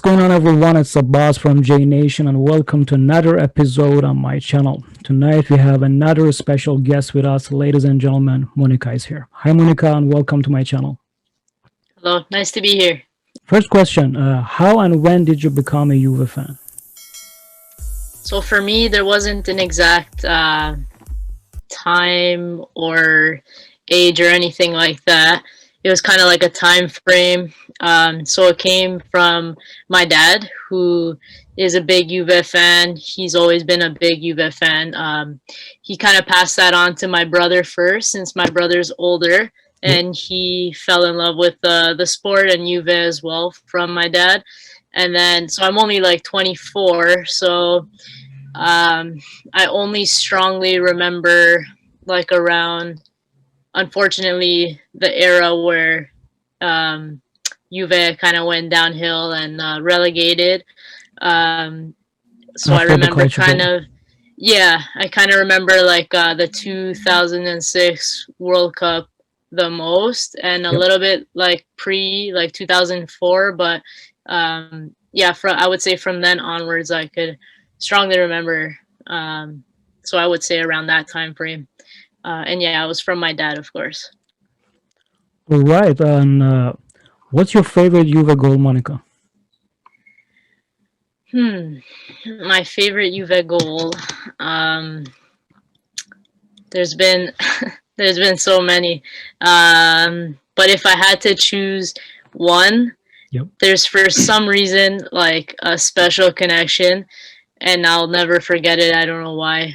going on, everyone? It's Abbas from J Nation, and welcome to another episode on my channel. Tonight, we have another special guest with us, ladies and gentlemen. Monica is here. Hi, Monica, and welcome to my channel. Hello, nice to be here. First question: how and when did you become a Juve fan? So for me, there wasn't an exact time or age or anything like that. It was kind of like a time frame. So it came from my dad, who is a big Juve fan. He's always been a big Juve fan. He kind of passed that on to my brother first, since my brother's older, and he fell in love with the sport and Juve as well from my dad. And then, so I'm only like 24, so I only strongly remember like around, unfortunately, the era where Juve kind of went downhill and relegated. So I After the remember CALCIO kind goal. of, yeah, I kind of remember like the 2006 World Cup the most, and a Yep. little bit like like 2004. But yeah, I would say from then onwards, I could strongly remember. So I would say around that time frame. And yeah, it was from my dad, of course. All right, and what's your favorite Juve goal, Monica? Hmm, my favorite Juve goal. Um, there's been there's been so many. But if I had to choose one, Yep. there's for some reason like a special connection, and I'll never forget it. I don't know why.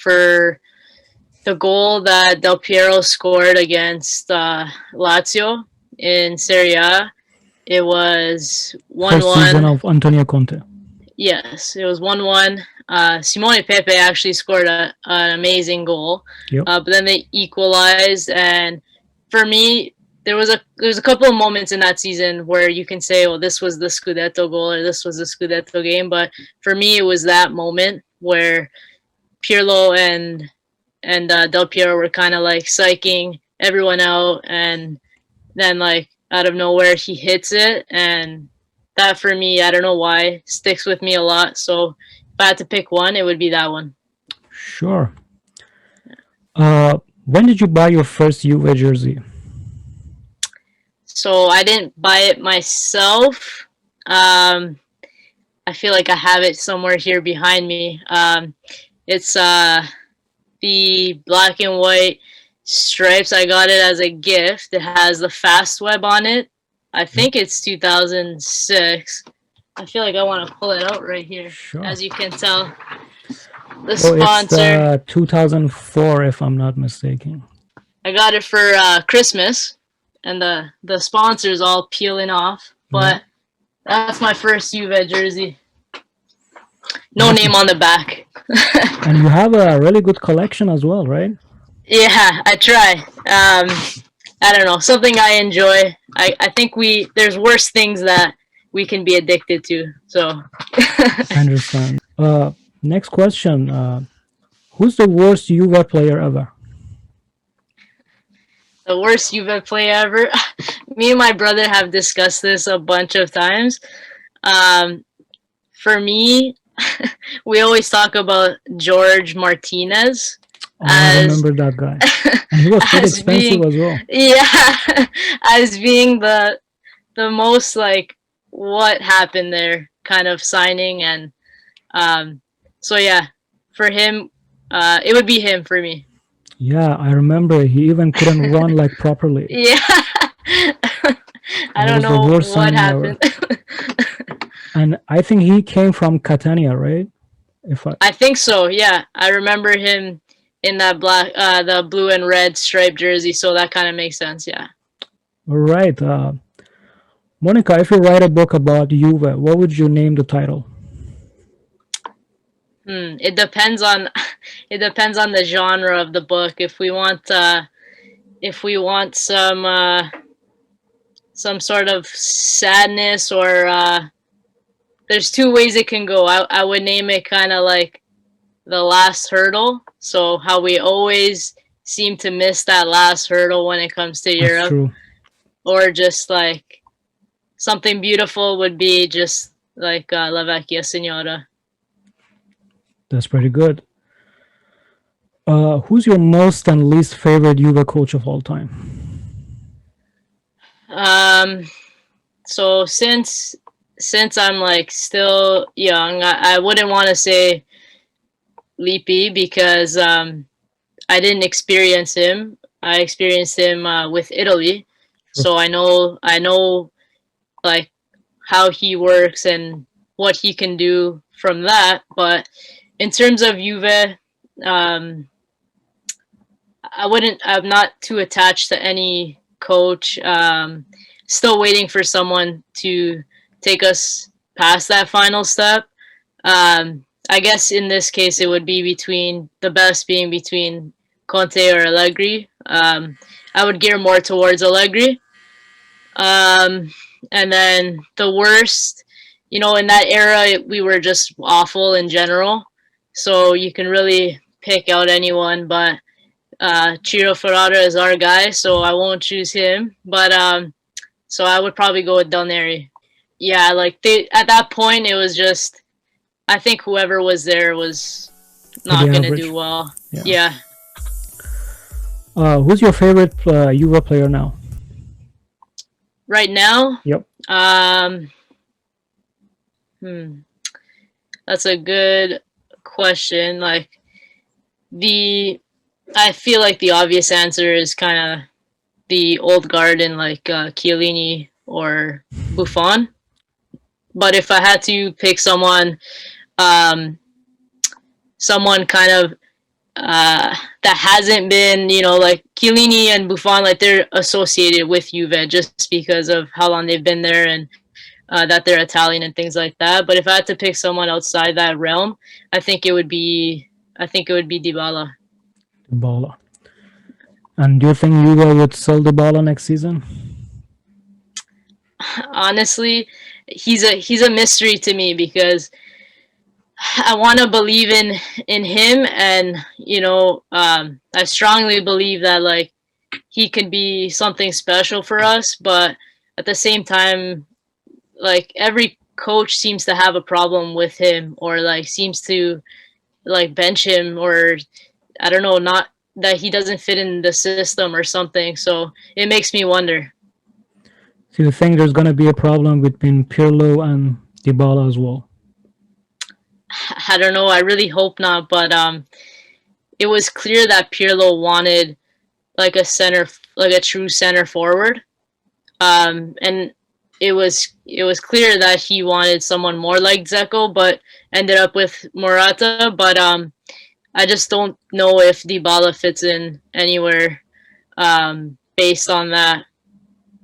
For the goal that Del Piero scored against Lazio in Serie A, it was First season 1-1. of Antonio Conte. Yes, it was 1-1. Simone Pepe actually scored an amazing goal, Yep. but then they equalized. And for me, there's a couple of moments in that season where you can say, "Oh, this was the Scudetto goal," or "This was the Scudetto game." But for me, it was that moment where Pirlo and Del Piero were kind of like psyching everyone out, and then like out of nowhere he hits it, and that for me, I don't know why, sticks with me a lot. So if I had to pick one, it would be that one. Sure. When did you buy your first Juve jersey? So I didn't buy it myself. Um, I feel like I have it somewhere here behind me. It's the black and white stripes. I got it as a gift. It has the fast web on it. I Yep. think it's 2006. I feel like I want to pull it out right here. Sure. As you can tell, the Oh, it's sponsor. 2004, if I'm not mistaken. I got it for Christmas, and the sponsor's all peeling off. Yeah. But that's my first Juve jersey. No Awesome. name on the back. And you have a really good collection as well, right? Yeah, I try. I don't know, something I enjoy. I think there's worse things that we can be addicted to. So I understand. Next question. Who's the worst Juve player ever? the worst Juve play ever. Me and my brother have discussed this a bunch of times. Um, for me, we always talk about George Martinez Oh, I as remember that guy. And he was pretty as expensive being, as well. yeah, as being the most like what happened there kind of signing. And so yeah, for him, it would be him for me. Yeah, I remember he even couldn't run like properly. Yeah. I It don't was the know worst what signing ever. happened. And I think he came from Catania, right? If I I think so. Yeah, I remember him in that the blue and red striped jersey. So that kind of makes sense. Yeah. All right. Monica, if you write a book about Juve, what would you name the title? It depends on it depends on the genre of the book. If we want some sort of sadness, or there's two ways it can go. I would name it kind of like the last hurdle. So how we always seem to miss that last hurdle when it comes to That's Europe, true. or just like something beautiful would be just like La Vecchia Signora. That's pretty good. Who's your most and least favorite Juve coach of all time? Um, so since I'm like still young, I wouldn't want to say Lippi because I didn't experience him. I experienced him with Italy, Sure. so I know like how he works and what he can do from that. But in terms of Juve, um, I wouldn't. I'm not too attached to any coach. Still waiting for someone to take us past that final step. I guess in this case it would be between the best being between Conte or Allegri. I would gear more towards Allegri. Um, and then the worst, in that era we were just awful in general. So you can really pick out anyone, but Ciro Ferrara is our guy, so I won't choose him. But so I would probably go with Del Neri. Yeah, like at that point it was just I think whoever was there was Pretty not gonna average. do well. Yeah. Yeah. Who's your favorite Juve player now? Right now, Yep. hmm, that's a good question. Like I feel like the obvious answer is kind of the old guard in like Chiellini or Buffon. But if I had to pick um, someone kind of that hasn't been, like Chiellini and Buffon, like they're associated with Juve just because of how long they've been there and that they're Italian and things like that. But if I had to pick someone outside that realm, I think it would be Dybala. Dybala. And do you think Juve would sell Dybala next season? Honestly, he's a mystery to me because I want to believe in him, and I strongly believe that like he could be something special for us, but at the same time, like every coach seems to have a problem with him or like seems to like bench him or I don't know, not that he doesn't fit in the system or something. So it makes me wonder. Do you think there's going to be a problem between Pirlo and Dybala as well? I don't know. I really hope not, but it was clear that Pirlo wanted like like a true center forward, and it was clear that he wanted someone more like Dzeko, but ended up with Morata. But I just don't know if Dybala fits in anywhere based on that.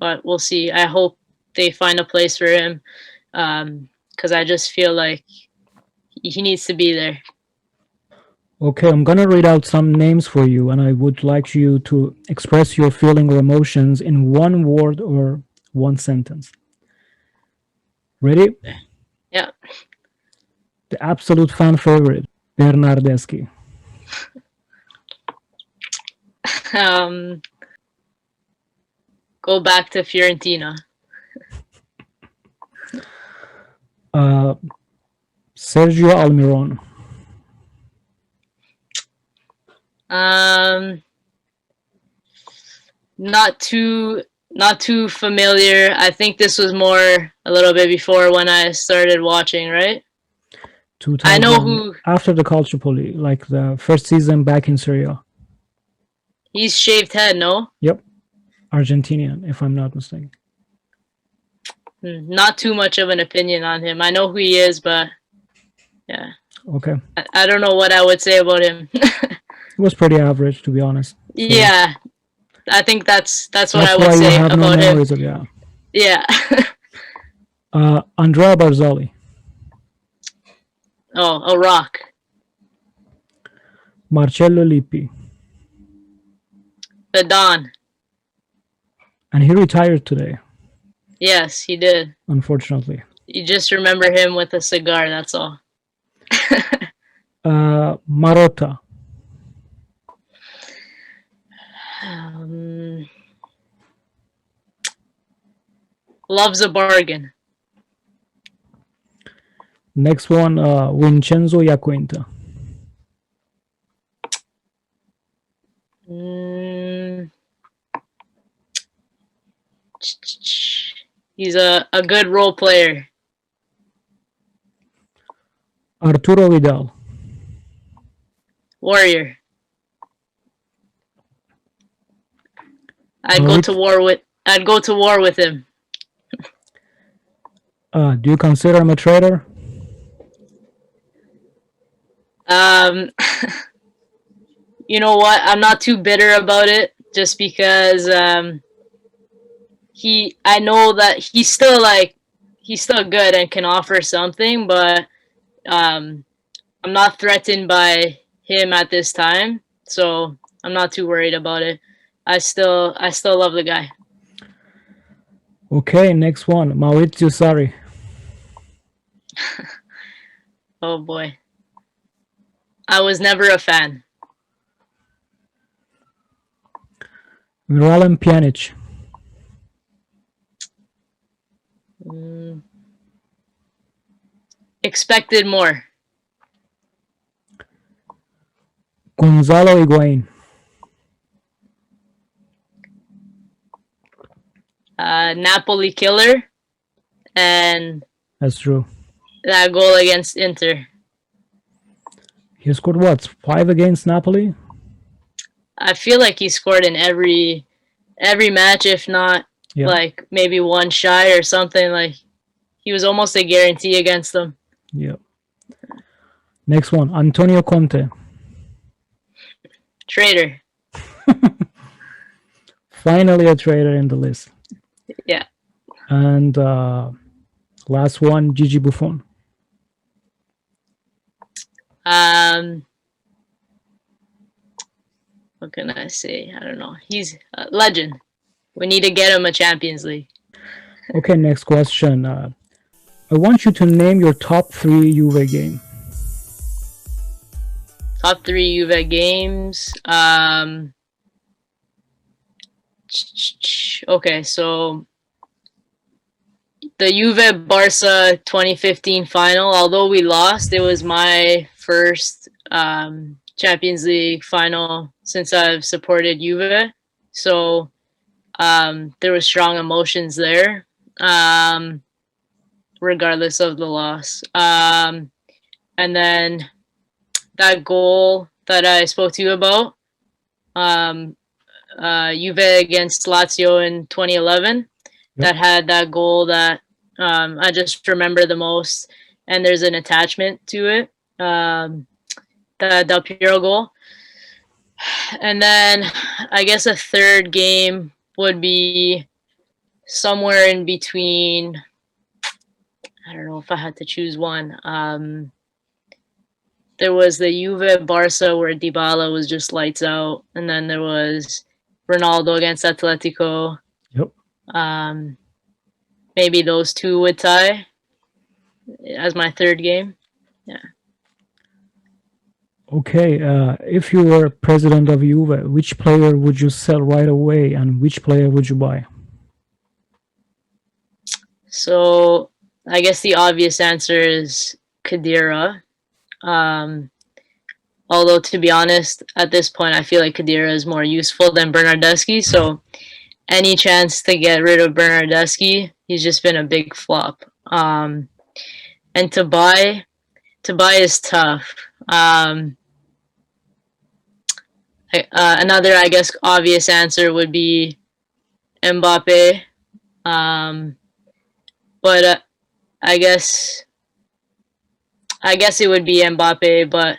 But we'll see. I hope they find a place for him because I just feel like he needs to be there. Okay, I'm going to read out some names for you, and I would like you to express your feeling or emotions in one word or one sentence. Ready? Yeah. The absolute fan favorite, Bernardeschi. Um, go back to Fiorentina. Sergio Almiron. Um, not too familiar. I think this was more a little bit before when I started watching, right? 2000, I know who after the Calciopoli, like the first season back in Syria. he's shaved head, no? Yep, Argentinian, if I'm not mistaken. Not too much of an opinion on him. I know who he is, but yeah. Okay. I don't know what I would say about him. It was pretty average, to be honest. So Yeah, I think that's what I that's would why you say have no about him. memories of, yeah. Yeah. Andrea Barzali, Oh, a rock. Marcello Lippi, The Don. and he retired today, Yes, he did. unfortunately. You just remember him with a cigar, that's all. Marotta, Um, Loves a bargain. Next one, Vincenzo Iaquinta. Mm, he's a good role player. Arturo Vidal. Warrior. I'd go to Mauricio, war with. I'd go to war with him. do you consider him a traitor? Um, you know what? I'm not too bitter about it, just because I know that he's still good and can offer something, but um, I'm not threatened by him at this time, so I'm not too worried about it. I still love the guy. Okay, next one, Maurizio Sarri. Oh boy, I was never a fan. Miralem Pjanic. Mm, expected more. Gonzalo Higuain. Napoli killer, and That's true. that goal against Inter. He scored what? 5 against Napoli? I feel like he scored in every match, if not Yeah. like maybe one shy or something. Like he was almost a guarantee against them. Yeah. Next one, Antonio Conte. Traitor. Finally a traitor in the list. Yeah. And last one, Gigi Buffon. What can I say? I don't know. He's a legend. We need to get him a Champions League. Okay, next question. I want you to name your top 3 Juve game. Top 3 Juve games. Okay, so the Juve Barca 2015 final. Although we lost, it was my first Champions League final since I've supported Juve. So there was strong emotions there, regardless of the loss. And then that goal that I spoke to you about, Juve against Lazio in 2011, that had that goal that I just remember the most, and there's an attachment to it, the Del Piero goal. And then I guess a third game would be somewhere in between. I don't know if I had to choose one. There was the Juve Barca where Dybala was just lights out, and then there was Ronaldo against Atletico. Yep. Maybe those two would tie as my third game. Yeah. Okay, if you were president of Juve, which player would you sell right away and which player would you buy? So I guess the obvious answer is Khedira. Although, to be honest, at this point, I feel like Khedira is more useful than Bernardeschi. So any chance to get rid of Bernardeschi, he's just been a big flop. And to buy is tough. Another, I guess, obvious answer would be Mbappe. But I guess it would be Mbappe, but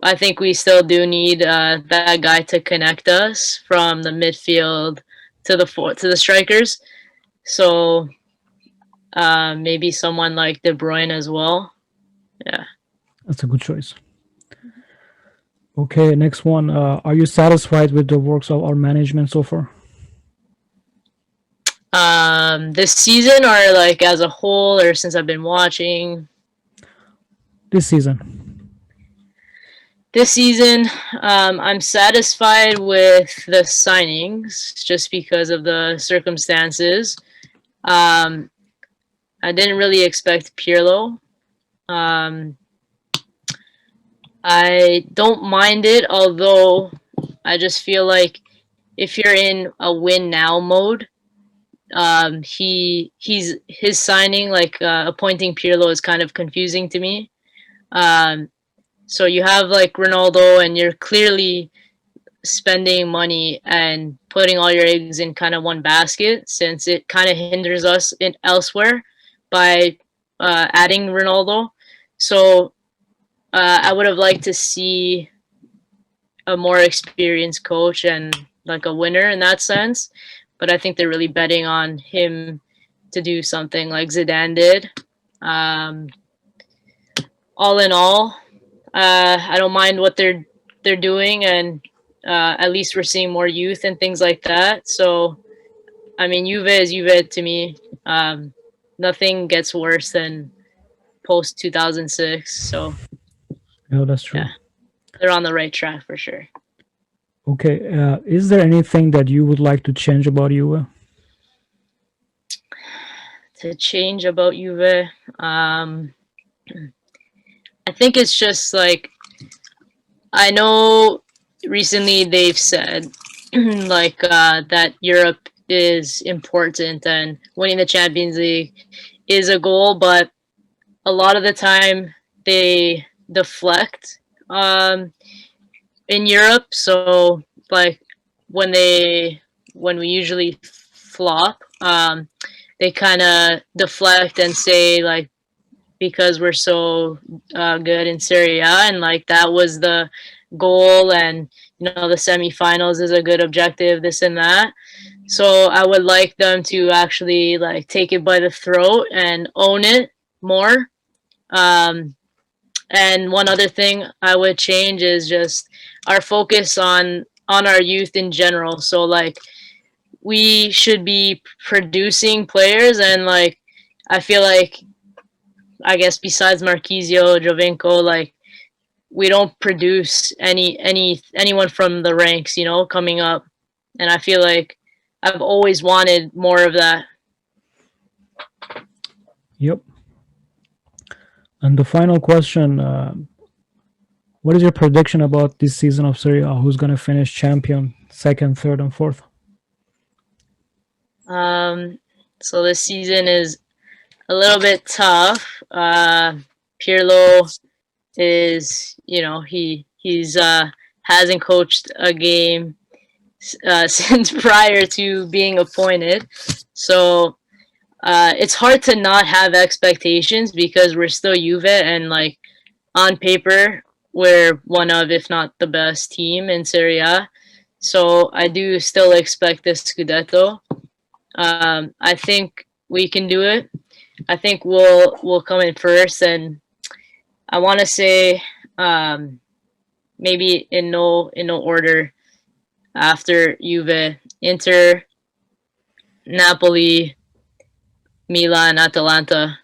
I think we still do need that guy to connect us from the midfield to the strikers. So maybe someone like De Bruyne as well. Yeah. That's a good choice. Okay, next one. Are you satisfied with the works of our management so far? This season, or like as a whole, or since I've been watching? This season. This season, I'm satisfied with the signings just because of the circumstances. Um, I didn't really expect Pirlo. Um, I don't mind it, although I just feel like if you're in a win now mode, he's his signing, like appointing Pirlo, is kind of confusing to me. Um, so you have like Ronaldo, and you're clearly spending money and putting all your eggs in kind of one basket, since it kind of hinders us in elsewhere by adding Ronaldo. So I would have liked to see a more experienced coach and like a winner in that sense. But I think they're really betting on him to do something like Zidane did. Um, all in all, I don't mind what they're doing, and at least we're seeing more youth and things like that. So I mean, Juve is Juve to me. Nothing gets worse than post 2006. So Yeah, that's yeah, true. they're on the right track for sure. Okay, is there anything that you would like to change about Juve? To change about Juve, I think it's just like, I know recently they've said like that Europe is important and winning the Champions League is a goal, but a lot of the time they deflect um, in Europe. So like when they when we usually flop, they kind of deflect and say like, because we're so good in Serie A, and like that was the goal, and you know the semifinals is a good objective, this and that. So I would like them to actually like take it by the throat and own it more. Um, and one other thing I would change is just our focus on our youth in general. So like we should be producing players, and like I feel like, I guess besides Marquisio, Jovinko, like we don't produce anyone from the ranks, you know, coming up. And I feel like I've always wanted more of that. Yep. And the final question, what is your prediction about this season of Serie A? Who's going to finish champion, second, third, and fourth? Um, so this season is a little bit tough. Pirlo is, you know, he's hasn't coached a game since prior to being appointed. So it's hard to not have expectations because we're still Juve, and like on paper we're one of, if not the best team in Serie A. So I do still expect this Scudetto. I think we can do it. I think we'll come in first, and I want to say um, maybe in no order after Juve, Inter, Napoli, Milan, Atalanta,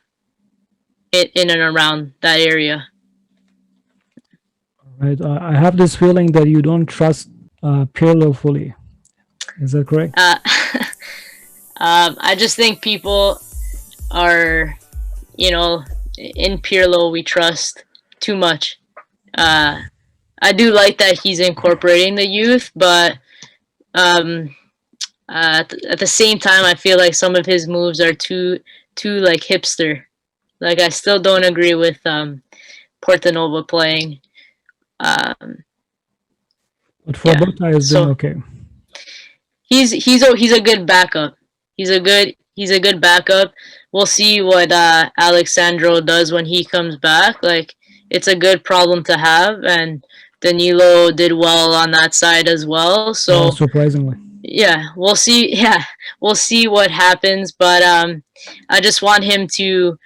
in and around that area. Right. I have this feeling that you don't trust Pirlo fully. Is that correct? I just think people are, you know, in Pirlo we trust too much. Uh, I do like that he's incorporating the youth, but um, at the same time, I feel like some of his moves are too like hipster. Like I still don't agree with Portanova playing. Um, But for yeah, Bota is doing so okay. he's a good backup. He's a good backup. We'll see what Alexandro does when he comes back. Like it's a good problem to have, and Danilo did well on that side as well. Yeah, So surprisingly. yeah, we'll see. Yeah, we'll see what happens. But I just want him to,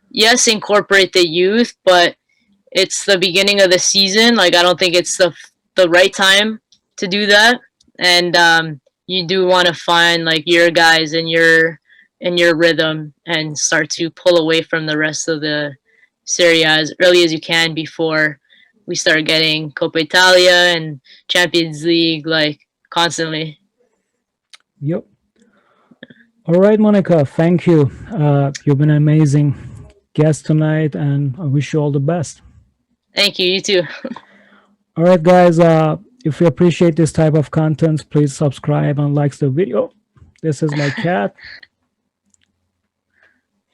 yes, incorporate the youth, but it's the beginning of the season. Like I don't think it's the right time to do that. And you do want to find like your guys and your rhythm and start to pull away from the rest of the Serie A as early as you can before we start getting Coppa Italia and Champions League like constantly. Yep. All right, Monica, thank you. You've been an amazing guest tonight, and I wish you all the best. Thank you. You too. All right, guys, if you appreciate this type of content, please subscribe and like the video. This is my cat,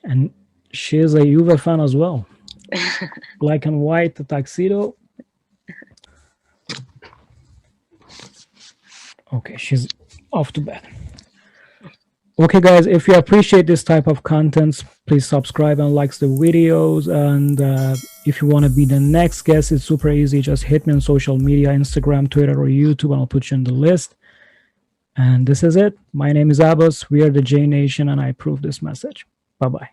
and she is a Juve fan as well. Black and white, the tuxedo. Okay, she's off to bed. Okay, guys, if you appreciate this type of content, please subscribe and like the videos. And if you want to be the next guest, it's super easy. Just hit me on social media, Instagram, Twitter, or YouTube, and I'll put you in the list. And this is it. My name is Abbas. We are the J Nation, and I approve this message. Bye-bye.